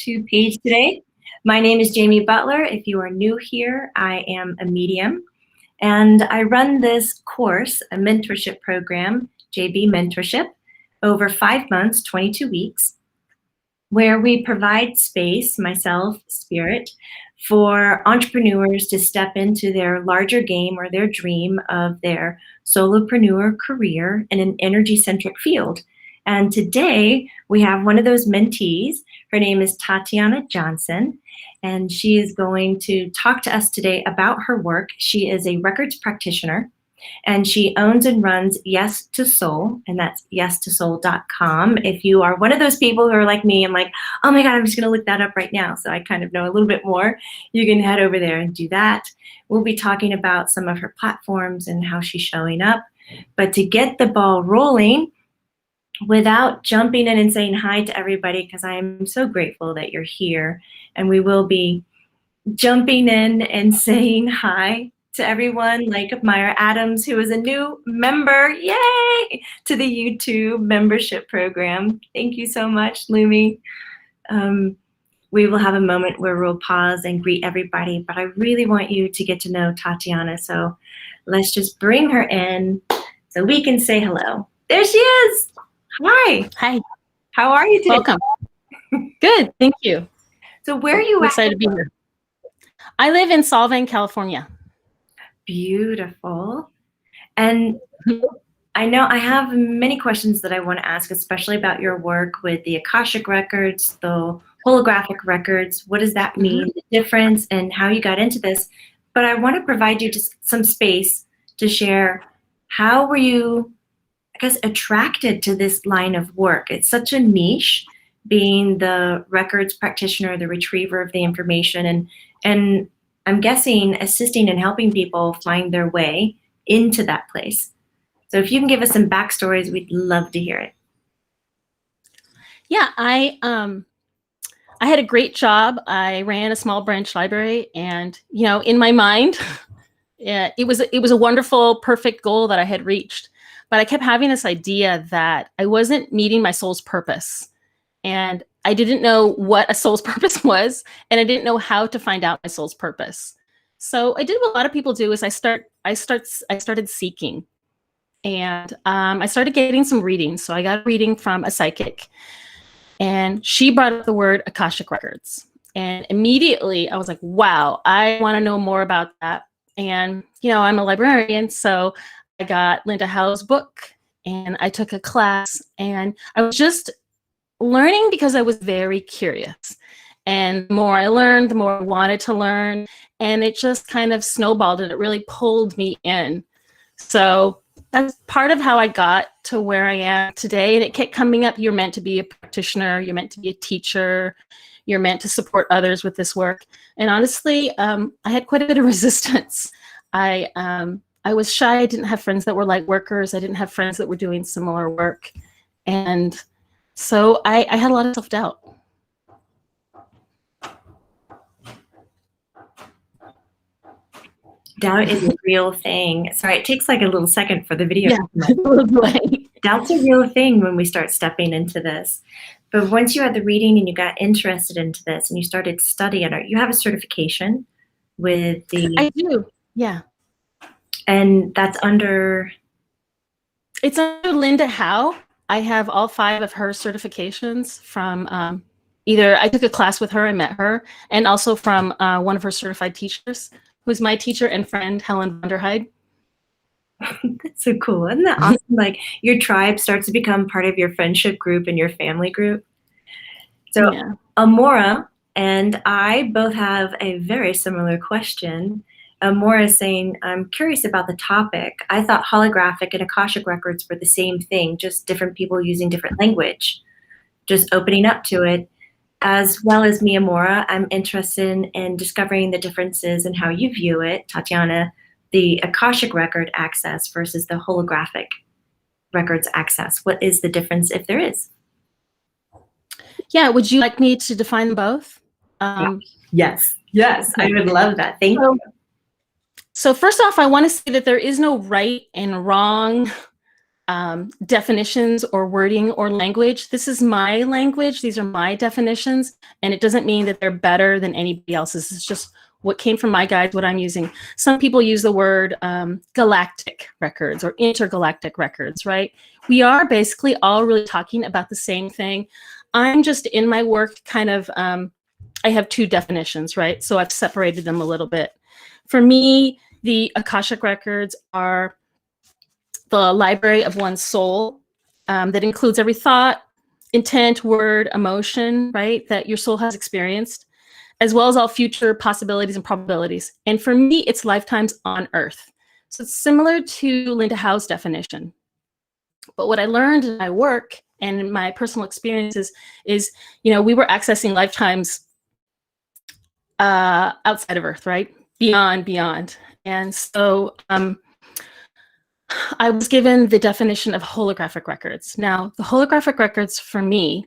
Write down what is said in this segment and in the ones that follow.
to page today. My name is Jamie Butler. If you are new here, I am a medium, and I run this course, a mentorship program, JB Mentorship, over 5 months, 22 weeks, where we provide space, myself, Spirit, for entrepreneurs to step into their larger game or their dream of their solopreneur career in an energy-centric field. And today we have one of those mentees. Her name is Tatiana Johnson, and she is going to talk to us today about her work. She is a records practitioner, and she owns and runs Yes to Soul, and that's yestosoul.com. If you are one of those people who are like me, I'm like, oh my God, I'm just gonna look that up right now, so I kind of know a little bit more, you can head over there and do that. We'll be talking about some of her platforms and how she's showing up. But to get the ball rolling, without jumping in and saying hi to everybody, because I am so grateful that you're here, and we will be jumping in and saying hi to everyone, like Myra Adams, who is a new member, yay, to the YouTube membership program. Thank you so much, Lumi. We will have a moment where we'll pause and greet everybody, but I really want you to get to know Tatiana, so let's just bring her in so we can say hello. There she is. Hi. Hi. How are you today? Welcome. Good, thank you. So where are you I'm at? excited to be here. I live in Solvang, California. Beautiful. And I know I have many questions that I want to ask, especially about your work with the Akashic Records, the Holographic Records. What does that mean, the difference, and how you got into this? But I want to provide you just some space to share how were you, I guess, attracted to this line of work? It's such a niche, being the records practitioner, the retriever of the information, and I'm guessing assisting and helping people find their way into that place. So if you can give us some backstories, we'd love to hear it. Yeah, I had a great job. I ran a small branch library, and in my mind, yeah, it was a wonderful, perfect goal that I had reached. But I kept having this idea that I wasn't meeting my soul's purpose. And I didn't know what a soul's purpose was, and I didn't know how to find out my soul's purpose. So I did what a lot of people do is I started seeking. And I started getting some readings. So I got a reading from a psychic, and she brought up the word Akashic Records. And immediately I was like, wow, I want to know more about that. And, I'm a librarian, so I got Linda Howe's book, and I took a class, and I was just learning because I was very curious. And the more I learned, the more I wanted to learn, and it just kind of snowballed, and it really pulled me in. So that's part of how I got to where I am today. And it kept coming up, you're meant to be a practitioner, you're meant to be a teacher, you're meant to support others with this work. And honestly, I had quite a bit of resistance. I was shy. I didn't have friends that were light workers. I didn't have friends that were doing similar work. And so I had a lot of self-doubt. Doubt is a real thing. Sorry, it takes like a little second for the video. Yeah. Doubt's a real thing when we start stepping into this. But once you had the reading and you got interested into this and you started studying it, you have a certification with the... I do, yeah. And that's under... It's under Linda Howe. I have all 5 of her certifications from either I took a class with her, I met her, and also from one of her certified teachers, who's my teacher and friend, Helen Vanderheide. That's so cool. Isn't that awesome? Like your tribe starts to become part of your friendship group and your family group. So yeah. Amora and I both have a very similar question. Amora is saying, I'm curious about the topic. I thought holographic and Akashic records were the same thing, just different people using different language, just opening up to it. As well as me, Amora, I'm interested in discovering the differences in how you view it, Tatiana, the Akashic record access versus the holographic records access. What is the difference, if there is? Yeah, would you like me to define them both? Yes, I would love that. Thank you. So first off, I want to say that there is no right and wrong definitions or wording or language. This is my language. These are my definitions. And it doesn't mean that they're better than anybody else's. It's just what came from my guide, what I'm using. Some people use the word galactic records or intergalactic records, right? We are basically all really talking about the same thing. I'm just in my work kind of, I have two definitions, right? So I've separated them a little bit. For me, the Akashic records are the library of one's soul that includes every thought, intent, word, emotion, right, that your soul has experienced, as well as all future possibilities and probabilities. And for me, it's lifetimes on Earth. So it's similar to Linda Howe's definition. But what I learned in my work and in my personal experiences is, you know, we were accessing lifetimes outside of Earth, right? Beyond. And so I was given the definition of holographic records. Now, the holographic records for me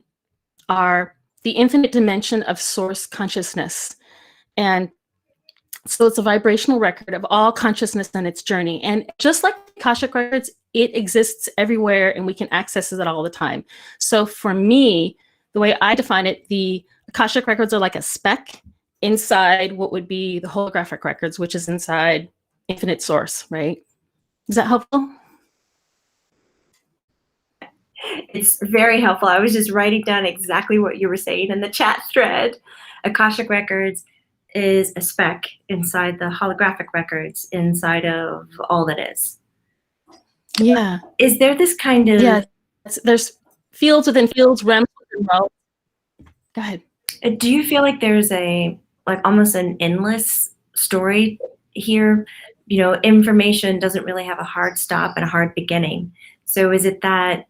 are the infinite dimension of source consciousness. And so it's a vibrational record of all consciousness and its journey. And just like Akashic records, it exists everywhere and we can access it all the time. So for me, the way I define it, the Akashic records are like a speck inside what would be the holographic records, which is inside infinite source, right? Is that helpful? It's very helpful. I was just writing down exactly what you were saying in the chat thread. Akashic Records is a speck inside the holographic records, inside of all that is. Yeah. Is there this kind of... Yeah, there's fields within fields, realms within realms. Go ahead. Do you feel like there's almost an endless story here? You know, information doesn't really have a hard stop and a hard beginning. So is it that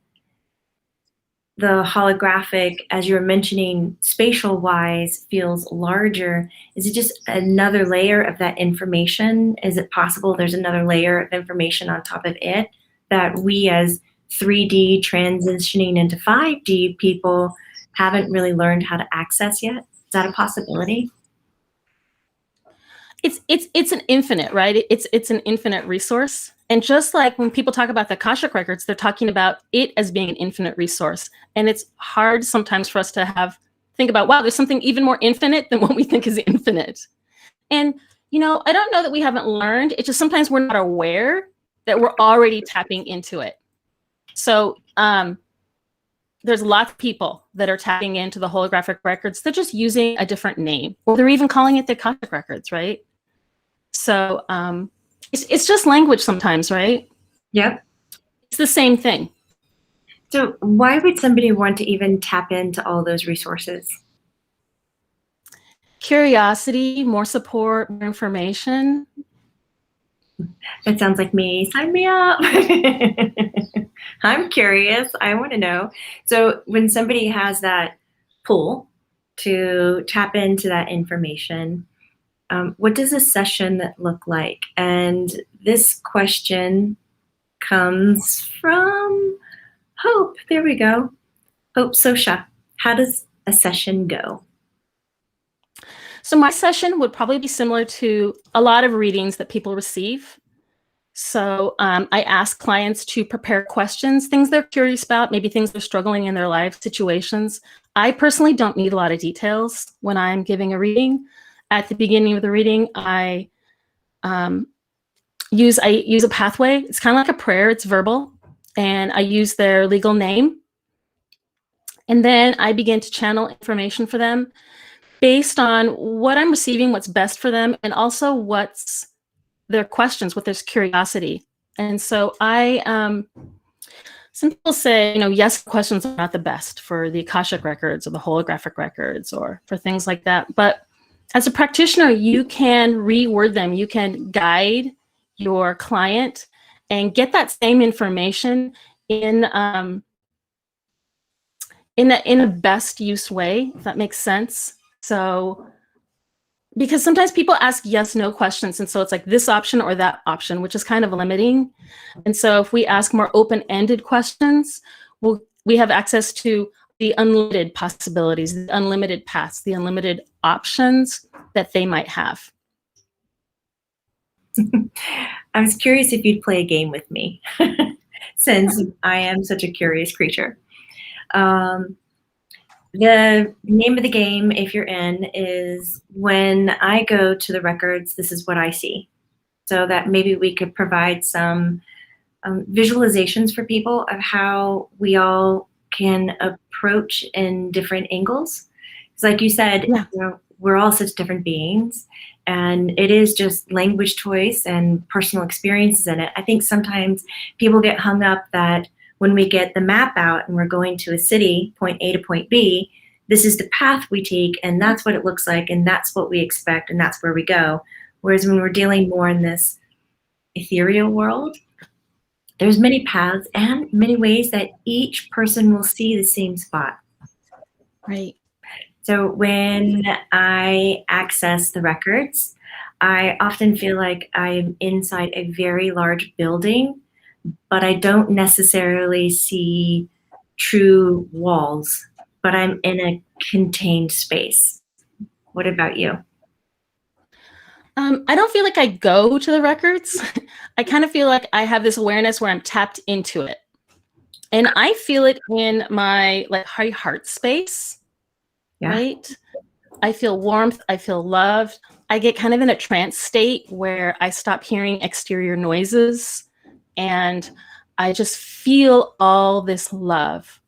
the holographic, as you were mentioning, spatial wise feels larger? Is it just another layer of that information? Is it possible there's another layer of information on top of it that we as 3D transitioning into 5D people haven't really learned how to access yet? Is that a possibility? It's an infinite, right? It's an infinite resource. And just like when people talk about the Akashic records, they're talking about it as being an infinite resource. And it's hard sometimes for us to think about, wow, there's something even more infinite than what we think is infinite. And, you know, I don't know that we haven't learned. It's just sometimes we're not aware that we're already tapping into it. So there's lots of people that are tapping into the holographic records. They're just using a different name, or they're even calling it the Akashic records, right? So it's just language sometimes, right? Yep. It's the same thing. So why would somebody want to even tap into all those resources? Curiosity, more support, more information. That sounds like me. Sign me up. I'm curious. I want to know. So when somebody has that pull to tap into that information, what does a session look like? And this question comes from Hope. There we go. Hope Sosha. How does a session go? So my session would probably be similar to a lot of readings that people receive. So I ask clients to prepare questions, things they're curious about, maybe things they're struggling in their life situations. I personally don't need a lot of details when I'm giving a reading. At the beginning of the reading, I use a pathway. It's kind of like a prayer. It's verbal. And I use their legal name. And then I begin to channel information for them based on what I'm receiving, what's best for them, and also what's their questions, what their curiosity. And so some people say, you know, yes, questions are not the best for the Akashic records or the holographic records or for things like that. But as a practitioner, you can reword them. You can guide your client and get that same information in a best use way, if that makes sense. So, because sometimes people ask yes, no questions. And so it's like this option or that option, which is kind of limiting. And so if we ask more open-ended questions, we have access to the unlimited possibilities, the unlimited paths, the unlimited options that they might have. I was curious if you'd play a game with me. since I am such a curious creature. Um, the name of the game, if you're in, is when I go to the records, this is what I see. So that maybe we could provide some visualizations for people of how we all can approach in different angles. It's like you said, Yeah. you know, we're all such different beings, and it is just language choice and personal experiences in it. I think sometimes people get hung up that when we get the map out and we're going to a city, point A to point B, this is the path we take, and that's what it looks like, and that's what we expect, and that's where we go. Whereas when we're dealing more in this ethereal world, there's many paths and many ways that each person will see the same spot. Right. So when I access the records, I often feel like I'm inside a very large building, but I don't necessarily see true walls, but I'm in a contained space. What about you? I don't feel like I go to the records. I kind of feel like I have this awareness where I'm tapped into it. And I feel it in my like heart space, Yeah. right? I feel warmth, I feel loved. I get kind of in a trance state where I stop hearing exterior noises and I just feel all this love.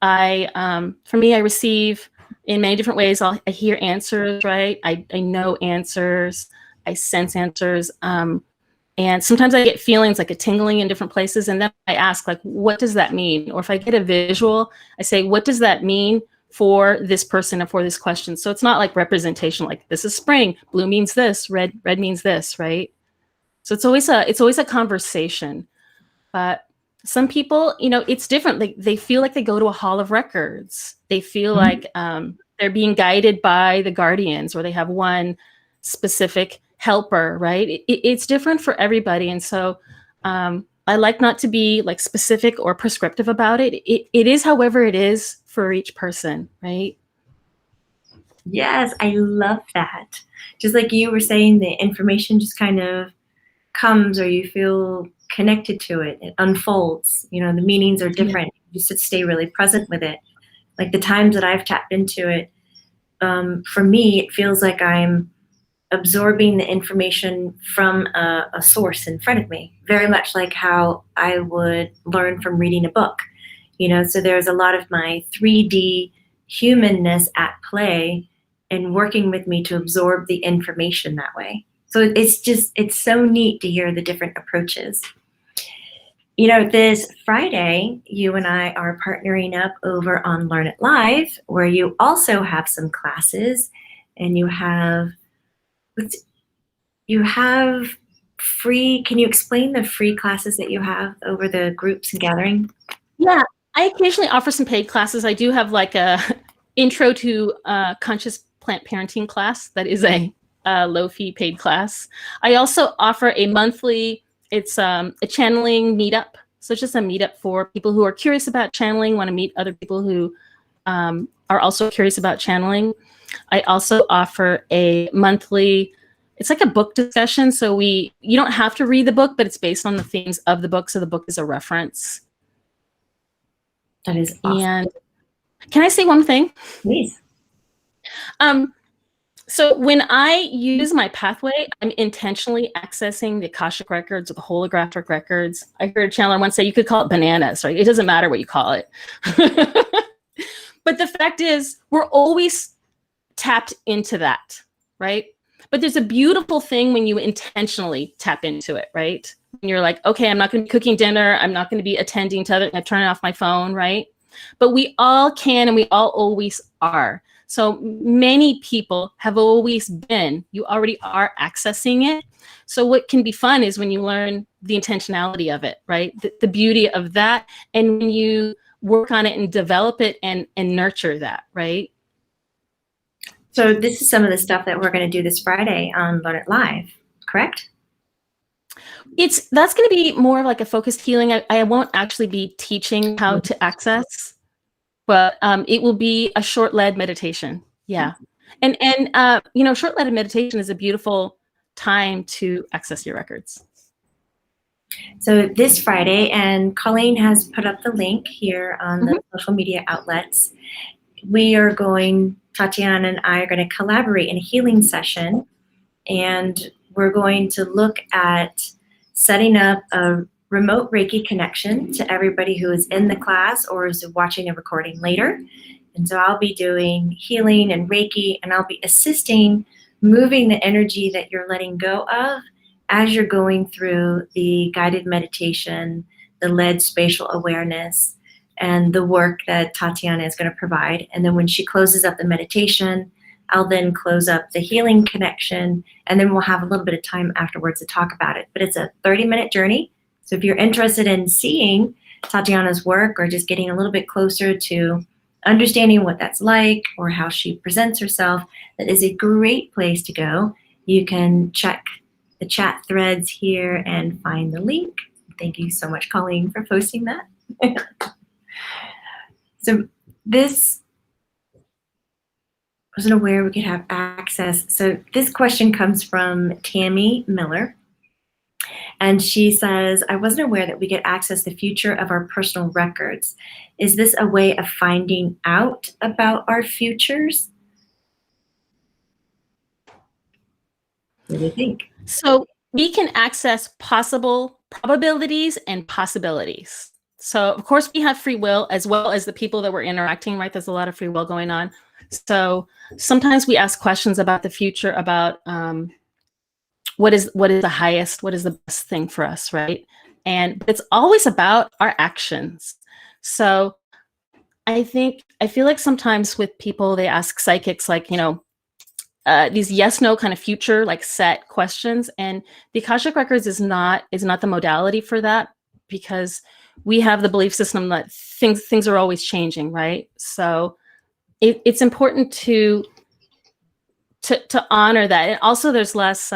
For me, I receive in many different ways. I hear answers, right? I know answers. I sense answers. And sometimes I get feelings like a tingling in different places. And then I ask, like, what does that mean? Or if I get a visual, I say, what does that mean for this person and for this question? So it's not like representation, like this is spring, blue means this, red means this, right? So it's always a conversation. But some people, you know, it's different. They feel like they go to a hall of records. They feel like they're being guided by the guardians, or they have one specific helper, right? It's different for everybody. And so I like not to be like specific or prescriptive about it. It is however it is for each person, right? Yes, I love that. Just like you were saying, the information just kind of comes, or you feel connected to it. It unfolds. You know, the meanings are Yeah. different. You just stay really present with it. Like the times that I've tapped into it, for me, it feels like I'm absorbing the information from a source in front of me, very much like how I would learn from reading a book. You know, so there's a lot of my 3D humanness at play and working with me to absorb the information that way. So it's so neat to hear the different approaches. You know, this Friday, you and I are partnering up over on Learn It Live, where you also have some classes, and you have free. Can you explain the free classes that you have over the groups and gathering? Yeah, I occasionally offer some paid classes. I do have like a intro to conscious plant parenting class that is a low fee paid class. I also offer a monthly, it's a channeling meetup. So it's just a meetup for people who are curious about channeling, want to meet other people who are also curious about channeling. I also offer a monthly, it's like a book discussion. So you don't have to read the book, but it's based on the themes of the book. So the book is a reference. That is awesome. And can I say one thing? Please. So when I use my pathway, I'm intentionally accessing the Akashic records or the holographic records. I heard a channeler once say you could call it bananas, right? It doesn't matter what you call it. But the fact is, we're always tapped into that, right? But there's a beautiful thing when you intentionally tap into it, right? When you're like, okay, I'm not going to be cooking dinner. I'm not going to be attending to other, I'm turning off my phone, right? But we all can, and we all always are. So many people have always been, you already are accessing it. So what can be fun is when you learn the intentionality of it, right? The beauty of that. And when you work on it and develop it and nurture that, right? So this is some of the stuff that we're going to do this Friday on Learn It Live, correct? That's going to be more of like a focused healing. I won't actually be teaching how to access, but it will be a short-led meditation. Yeah. And you know, short-led meditation is a beautiful time to access your records. So this Friday, and Colleen has put up the link here on the social media outlets, Tatiana and I are going to collaborate in a healing session, and we're going to look at setting up a remote Reiki connection to everybody who is in the class or is watching a recording later. And so I'll be doing healing and Reiki, and I'll be assisting moving the energy that you're letting go of as you're going through the guided meditation, the led spatial awareness, and the work that Tatiana is going to provide. And then when she closes up the meditation, I'll then close up the healing connection, and then we'll have a little bit of time afterwards to talk about it. But it's a 30-minute journey. So if you're interested in seeing Tatiana's work or just getting a little bit closer to understanding what that's like or how she presents herself, that is a great place to go. You can check the chat threads here and find the link. Thank you so much, Colleen, for posting that. So this, I wasn't aware we could have access. So this question comes from Tammy Miller. And she says, I wasn't aware that we could access the future of our personal records. Is this a way of finding out about our futures? What do you think? So we can access possible probabilities and possibilities. So of course we have free will as well as the people that we're interacting, right? There's a lot of free will going on. So sometimes we ask questions about the future, about what is the highest, what is the best thing for us, right? And it's always about our actions. So I feel like sometimes with people, they ask psychics like, these yes/no kind of future like set questions, and the Akashic Records is not the modality for that, because we have the belief system that things are always changing, right? So it's important to honor that, and also there's less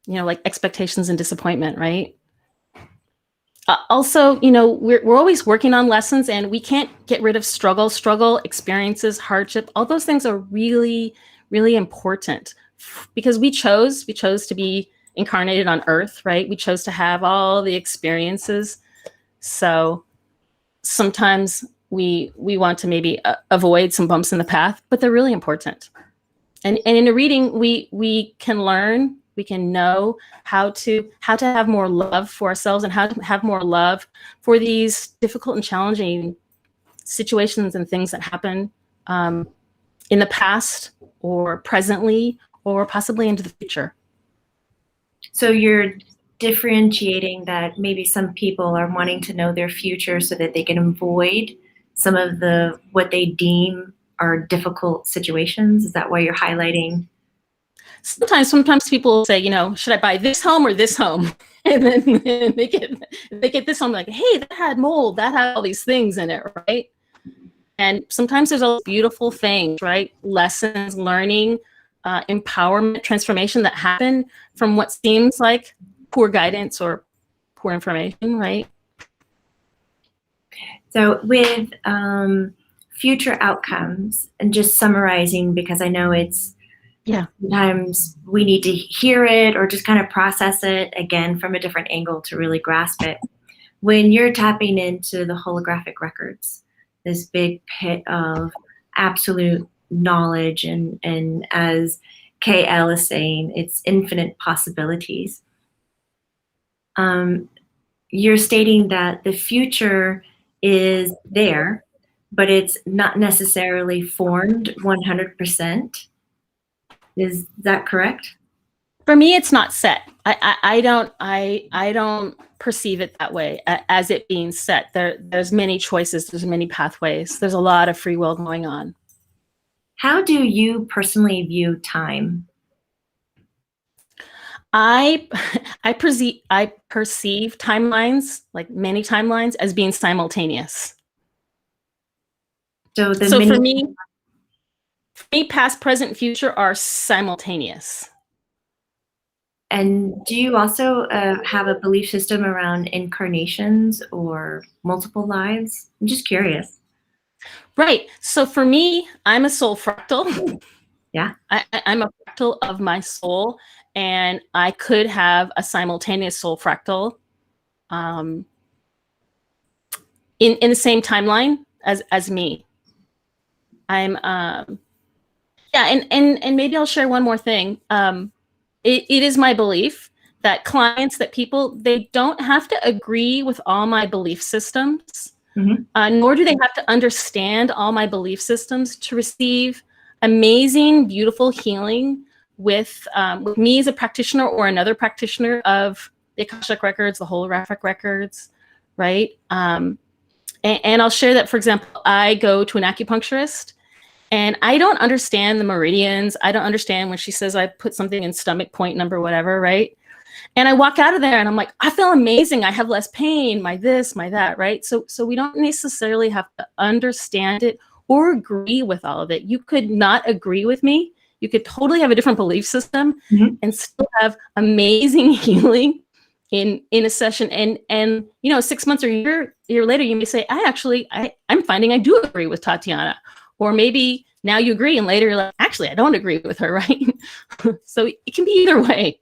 like expectations and disappointment, right? Also, we're always working on lessons, and we can't get rid of struggle experiences, hardship. All those things are really, really important, because we chose to be incarnated on Earth, right? We chose to have all the experiences. So sometimes we want to maybe avoid some bumps in the path, but they're really important. And in a reading, we can learn, we can know how to have more love for ourselves and how to have more love for these difficult and challenging situations and things that happen in the past or presently or possibly into the future. So you're differentiating that maybe some people are wanting to know their future so that they can avoid some of what they deem are difficult situations. Is that why you're highlighting? Sometimes people say, should I buy this home or this home? And then they get this home like, hey, that had mold, that had all these things in it, right? And sometimes there's all beautiful things, right? Lessons, learning, empowerment, transformation that happen from what seems like poor guidance or poor information, right? So with future outcomes, and just summarizing, because I know sometimes we need to hear it or just kind of process it again from a different angle to really grasp it. When you're tapping into the holographic records, this big pit of absolute knowledge, and as KL is saying, it's infinite possibilities. You're stating that the future is there, but it's not necessarily formed 100%. Is that correct? For me, it's not set. I don't perceive it that way as it being set. There's many choices. There's many pathways. There's a lot of free will going on. How do you personally view time? I perceive timelines, like many timelines, as being simultaneous. So for me, past, present, future are simultaneous. And do you also have a belief system around incarnations or multiple lives? I'm just curious. Right. So for me, I'm a soul fractal. Yeah. I'm a fractal of my soul, and I could have a simultaneous soul fractal um, in the same timeline as me. I'm yeah, and maybe I'll share one more thing. It is my belief that clients, that people, they don't have to agree with all my belief systems, nor do they have to understand all my belief systems to receive amazing, beautiful healing with me as a practitioner or another practitioner of the Akashic Records, the Holographic Records, right? And I'll share that, for example, I go to an acupuncturist and I don't understand the meridians. I don't understand when she says I put something in stomach point number, whatever, right? And I walk out of there and I'm like, I feel amazing. I have less pain, my this, my that, right? So we don't necessarily have to understand it or agree with all of it. You could not agree with me. You could totally have a different belief system and still have amazing healing in a session. And 6 months or a year later, you may say, I'm finding I do agree with Tatiana. Or maybe now you agree and later you're like, actually, I don't agree with her, right? So it can be either way.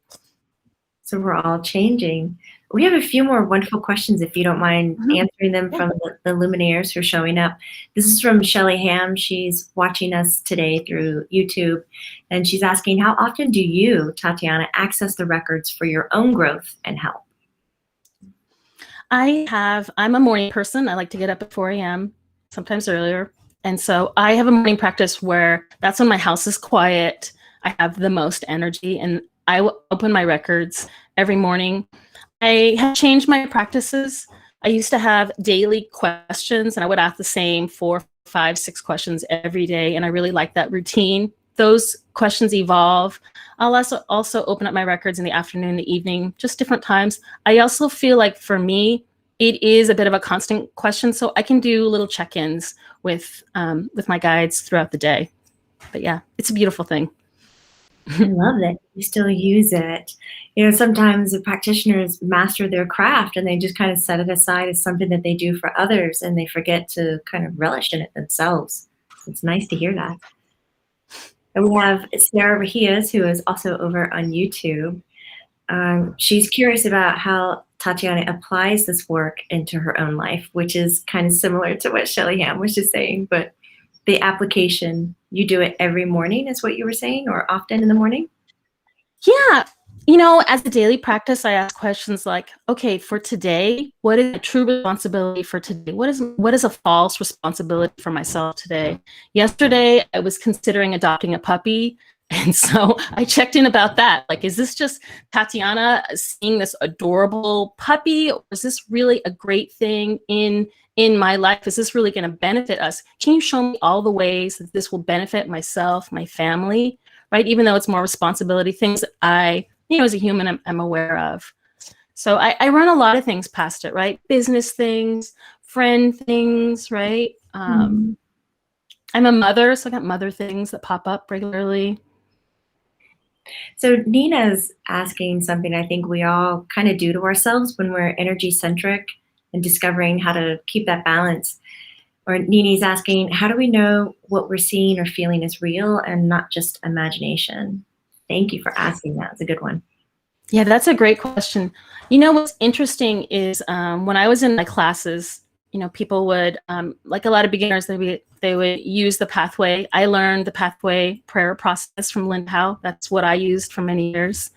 So we're all changing. We have a few more wonderful questions, if you don't mind answering them from the luminaires who are showing up. This is from Shelly Ham. She's watching us today through YouTube, and she's asking, how often do you, Tatiana, access the records for your own growth and help? I'm a morning person. I like to get up at 4 a.m., sometimes earlier. And so I have a morning practice where that's when my house is quiet. I have the most energy, and I will open my records every morning. I have changed my practices. I used to have daily questions, and I would ask the same 4, 5, 6 questions every day. And I really like that routine. Those questions evolve. I'll also open up my records in the afternoon, the evening, just different times. I also feel like for me, it is a bit of a constant question, so I can do little check-ins with my guides throughout the day. But yeah, it's a beautiful thing. I love that you still use it. Sometimes the practitioners master their craft and they just kind of set it aside as something that they do for others, and they forget to kind of relish in it themselves. So it's nice to hear that. And we have Sarah Rahias, who is also over on YouTube. She's curious about how Tatiana applies this work into her own life, which is kind of similar to what Shelly Ham was just saying, but the application, you do it every morning is what you were saying, or often in the morning? Yeah. As a daily practice, I ask questions like, okay, for today, what is a true responsibility for today? What is a false responsibility for myself today? Yesterday, I was considering adopting a puppy. And so I checked in about that. Like, is this just Tatiana seeing this adorable puppy? Or is this really a great thing in my life? Is this really going to benefit us? Can you show me all the ways that this will benefit myself, my family, right? Even though it's more responsibility, things that I, as a human, I'm aware of. So I run a lot of things past it, right? Business things, friend things, right? I'm a mother, so I got mother things that pop up regularly. So Nina's asking something I think we all kind of do to ourselves when we're energy centric and discovering how to keep that balance. Or Nini's asking, how do we know what we're seeing or feeling is real and not just imagination? Thank you for asking that. It's a good one. Yeah, that's a great question. What's interesting is when I was in my classes, people would, like a lot of beginners, they would use the pathway. I learned the pathway prayer process from Linda Howe. That's what I used for many years.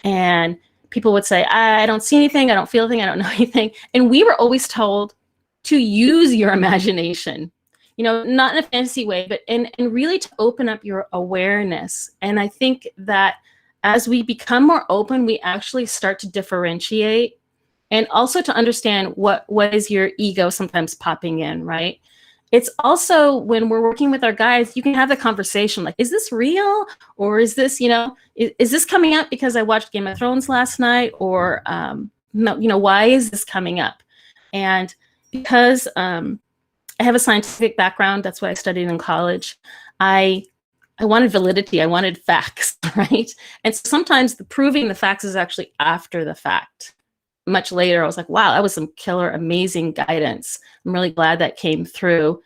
And people would say, I don't see anything, I don't feel anything, I don't know anything. And we were always told to use your imagination, not in a fantasy way, but and really to open up your awareness. And I think that as we become more open, we actually start to differentiate, and also to understand what is your ego sometimes popping in, right? It's also when we're working with our guides, you can have the conversation like, is this real? Or is this, is this coming up because I watched Game of Thrones last night? Or, no, why is this coming up? And because I have a scientific background, that's what I studied in college, I wanted validity, I wanted facts, right? And so sometimes the proving the facts is actually after the fact. Much later, I was like, wow, that was some killer, amazing guidance. I'm really glad that came through.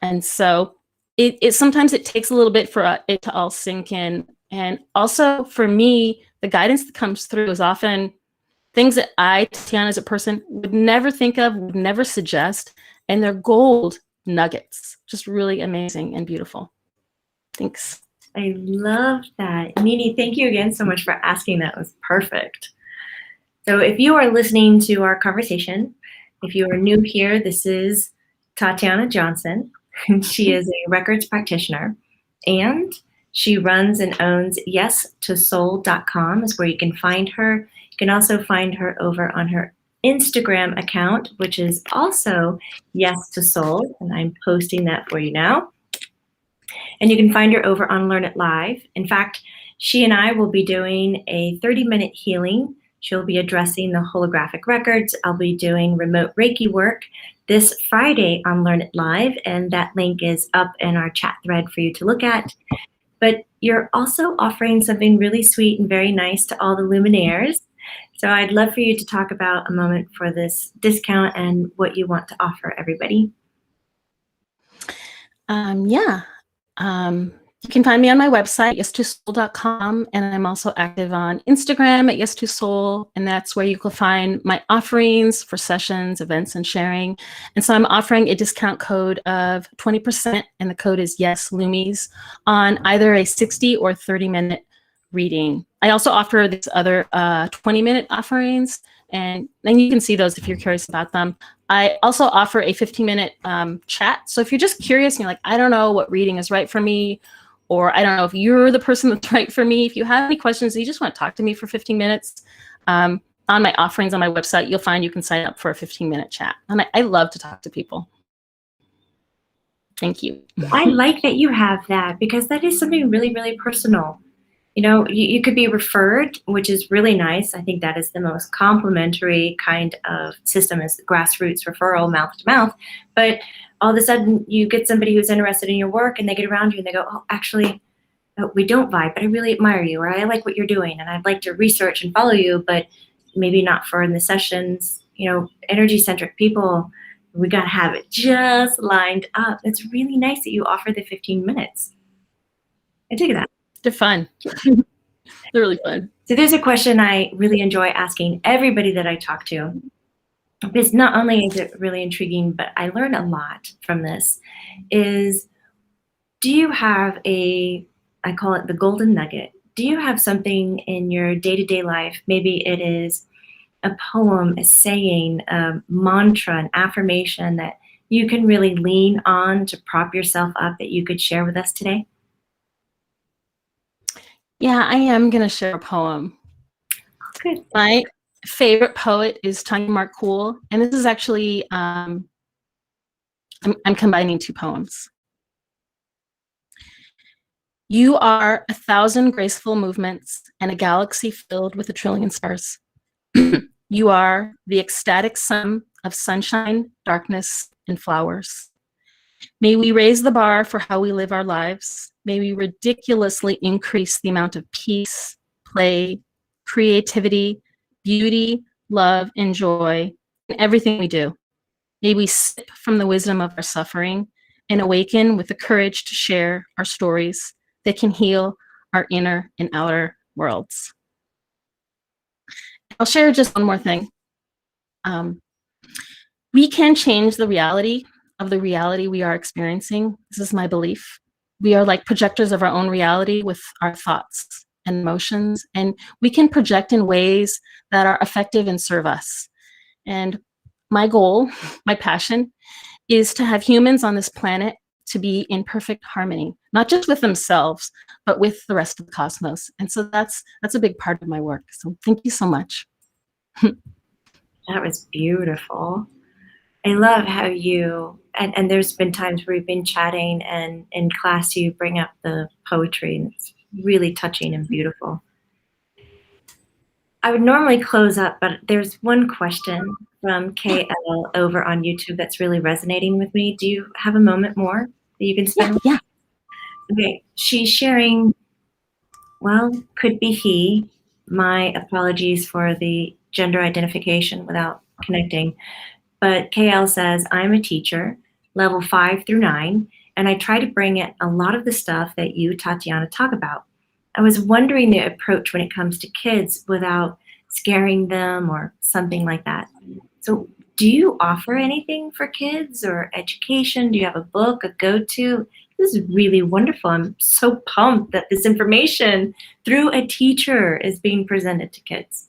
And so it sometimes it takes a little bit for it to all sink in. And also for me, the guidance that comes through is often things that I, Tatiana, as a person, would never think of, would never suggest, and they're gold nuggets. Just really amazing and beautiful. Thanks. I love that. Nini, thank you again so much for asking. That was perfect. So if you are listening to our conversation, if you are new here, this is Tatiana Johnson. She is a records practitioner, and she runs and owns yes2soul.com is where you can find her. You can also find her over on her Instagram account, which is also yes2soul, and I'm posting that for you now. And you can find her over on Learn It Live. In fact, she and I will be doing a 30-minute healing. She'll be addressing the holographic records. I'll be doing remote Reiki work this Friday on Learn It Live, and that link is up in our chat thread for you to look at. But you're also offering something really sweet and very nice to all the luminaires. So I'd love for you to talk about a moment for this discount and what you want to offer everybody. You can find me on my website, yes2soul.com, and I'm also active on Instagram at yes2soul, and that's where you can find my offerings for sessions, events, and sharing. And so I'm offering a discount code of 20%, and the code is YesLumies on either a 60 or 30-minute reading. I also offer these other 20-minute offerings, and then you can see those if you're curious about them. I also offer a 15-minute chat. So if you're just curious and you're like, I don't know what reading is right for me, or I don't know if you're the person that's right for me, if you have any questions, you just want to talk to me for 15 minutes, on my offerings on my website, you'll find you can sign up for a 15-minute chat. And I love to talk to people. Thank you. I like that you have that, because that is something really, really personal. You know, you could be referred, which is really nice. I think that is the most complimentary kind of system, is grassroots referral, mouth to mouth. But all of a sudden you get somebody who's interested in your work, and they get around you and they go, oh, actually, we don't vibe, but I really admire you, or I like what you're doing, and I'd like to research and follow you, but maybe not for in the sessions. You know, energy-centric people, we got to have it just lined up. It's really nice that you offer the 15 minutes. I dig that. They're fun. They're really fun. So there's a question I really enjoy asking everybody that I talk to, because not only is it really intriguing, but I learn a lot from this, is, do you have I call it the golden nugget. Do you have something in your day-to-day life? Maybe it is a poem, a saying, a mantra, an affirmation that you can really lean on to prop yourself up that you could share with us today? Yeah, I am going to share a poem. Good. My favorite poet is Tanya Marcool, and this is actually, I'm combining two poems. You are 1,000 graceful movements and a galaxy filled with 1 trillion stars. You are the ecstatic sum of sunshine, darkness, and flowers. May we raise the bar for how we live our lives. May we ridiculously increase the amount of peace, play, creativity, beauty, love, and joy in everything we do. May we sip from the wisdom of our suffering and awaken with the courage to share our stories that can heal our inner and outer worlds. I'll share just one more thing. We can change the reality of the reality we are experiencing. This is my belief. We are like projectors of our own reality with our thoughts and emotions, and we can project in ways that are effective and serve us. And my goal, my passion, is to have humans on this planet to be in perfect harmony, not just with themselves, but with the rest of the cosmos. And so that's a big part of my work. So thank you so much. That was beautiful. I love how you, and there's been times where we've been chatting, and in class you bring up the poetry, and it's really touching and beautiful. I would normally close up, but there's one question from KL over on YouTube that's really resonating with me. Do you have a moment more that you can spend? Yeah. Okay, she's sharing, well, could be he. My apologies for the gender identification without connecting. But KL says, I'm a teacher, level 5 through 9, and I try to bring in a lot of the stuff that you, Tatiana, talk about. I was wondering the approach when it comes to kids without scaring them or something like that. So do you offer anything for kids or education? Do you have a book, a go-to? This is really wonderful. I'm so pumped that this information through a teacher is being presented to kids.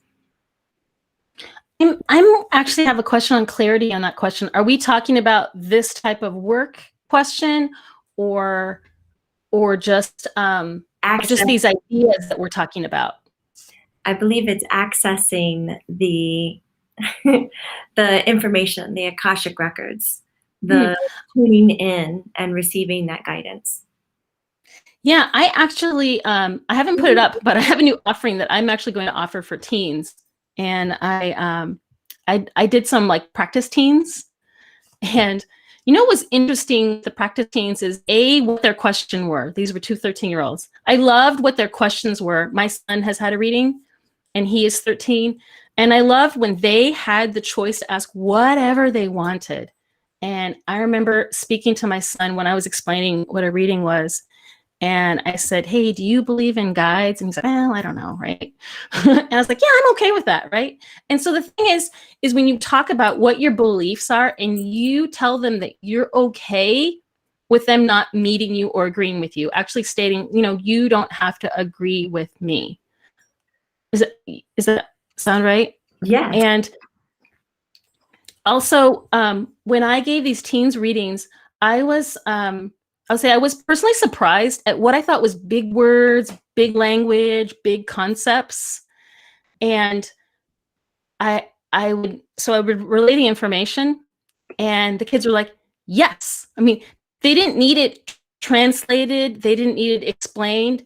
I'm actually have a question on clarity on that question. Are we talking about this type of work question or just these ideas that we're talking about? I believe it's accessing the the information, the Akashic records, the tuning in and receiving that guidance. Yeah, I actually, I haven't put it up, but I have a new offering that I'm actually going to offer for teens. And I did some like practice teens. And you know what was interesting, the practice teens is what their question were. These were two 13-year-olds. I loved what their questions were. My son has had a reading and he is 13. And I loved when they had the choice to ask whatever they wanted. And I remember speaking to my son when I was explaining what a reading was. And I said, hey, do you believe in guides? And he's like, well, I don't know, right? And I was like, yeah, I'm okay with that, right? And so the thing is when you talk about what your beliefs are and you tell them that you're okay with them not meeting you or agreeing with you, actually stating, you don't have to agree with me. Is that sound right? Yeah. And also, when I gave these teens readings, I'll say I was personally surprised at what I thought was big words, big language, big concepts. And I would relay the information and the kids were like, yes. I mean, they didn't need it translated. They didn't need it explained.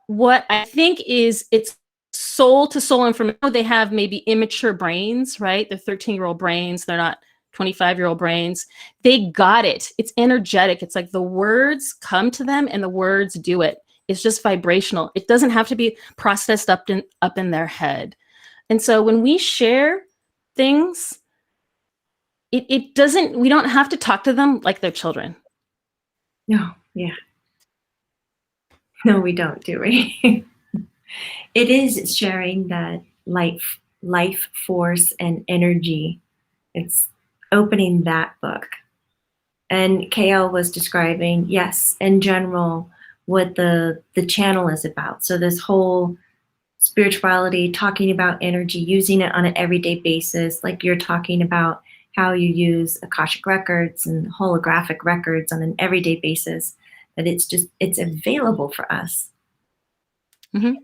What I think is it's soul to soul information. They have maybe immature brains, right? They're 13-year-old brains. They're not 25-year-old brains. They got it. It's energetic. It's like the words come to them and the words do it. It's just vibrational. It doesn't have to be processed up in their head. And so when we share things, it doesn't, we don't have to talk to them like they're children. No, yeah. No, we don't, do we? It is sharing that life force and energy. It's opening that book. And KL was describing, yes, in general, what the channel is about. So this whole spirituality, talking about energy, using it on an everyday basis, like you're talking about how you use Akashic records and holographic records on an everyday basis, that it's available for us. Mm-hmm.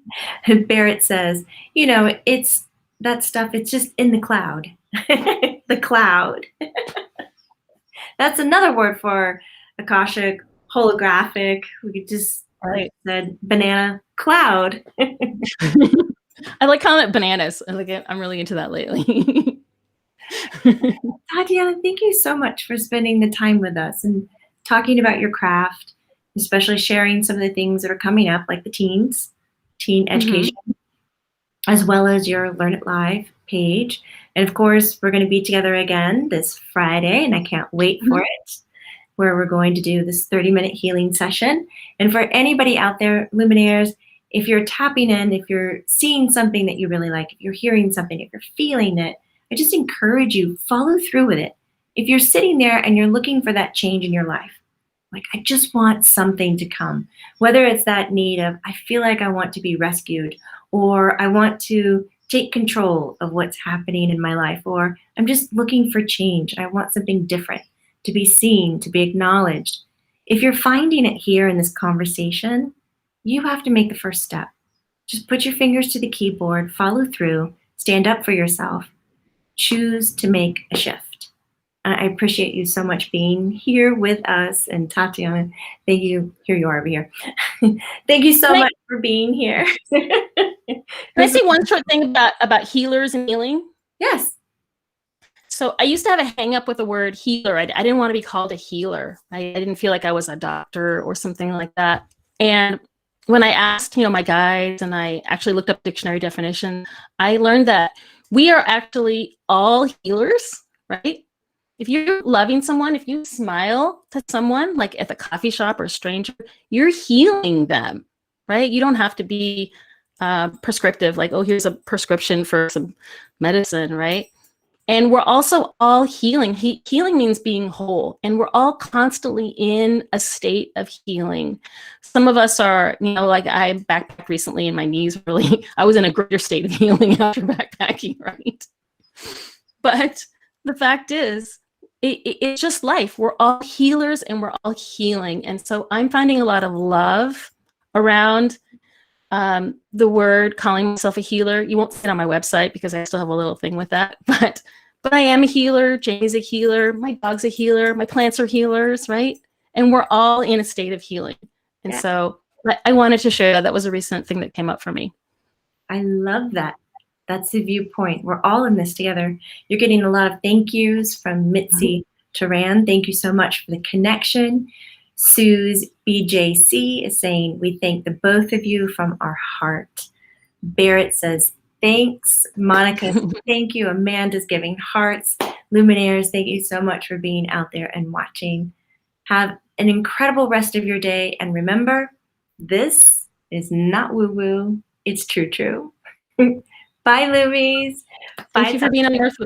And Barrett says, it's that stuff, it's just in the cloud. The cloud. That's another word for Akashic, holographic. We could just said banana cloud. I like calling it bananas. I'm really into that lately. Tatiana, thank you so much for spending the time with us and talking about your craft, especially sharing some of the things that are coming up, like the teen education, as well as your Learn It Live page. And of course, we're going to be together again this Friday, and I can't wait for it, where we're going to do this 30-minute healing session. And for anybody out there, Luminaires, if you're tapping in, if you're seeing something that you really like, if you're hearing something, if you're feeling it, I just encourage you, follow through with it. If you're sitting there and you're looking for that change in your life, like, I just want something to come, whether it's that need of, I feel like I want to be rescued, or I want to take control of what's happening in my life, or I'm just looking for change and I want something different, to be seen, to be acknowledged. If you're finding it here in this conversation, you have to make the first step. Just put your fingers to the keyboard, follow through, stand up for yourself, choose to make a shift. I appreciate you so much being here with us. And Tatiana, thank you. Here you are over here. Thank you so much for being here. Can I say one short thing about healers and healing? Yes. So I used to have a hang up with the word healer. I didn't want to be called a healer. I didn't feel like I was a doctor or something like that. And when I asked, my guides, and I actually looked up dictionary definition, I learned that we are actually all healers, right? If you're loving someone, if you smile to someone, like at the coffee shop or a stranger, you're healing them, right? You don't have to be prescriptive, like, oh, here's a prescription for some medicine, right? And we're also all healing. Healing means being whole, and we're all constantly in a state of healing. Some of us are, like I backpacked recently and my knees really, I was in a greater state of healing after backpacking, right? But the fact is, it's just life. We're all healers and we're all healing. And so I'm finding a lot of love around the word calling myself a healer. You won't see it on my website because I still have a little thing with that, but I am a healer. Jamie's a healer. My dog's a healer. My plants are healers, right? And we're all in a state of healing. And so I wanted to share that. That was a recent thing that came up for me. I love that. That's the viewpoint. We're all in this together. You're getting a lot of thank yous from Mitzi Turan. Thank you so much for the connection. Sue's BJC is saying, we thank the both of you from our heart. Barrett says, thanks. Monica, thank you. Amanda's giving hearts. Luminaires, thank you so much for being out there and watching. Have an incredible rest of your day. And remember, this is not woo-woo. It's true. Bye, Lumies. Thank you for being on Earth with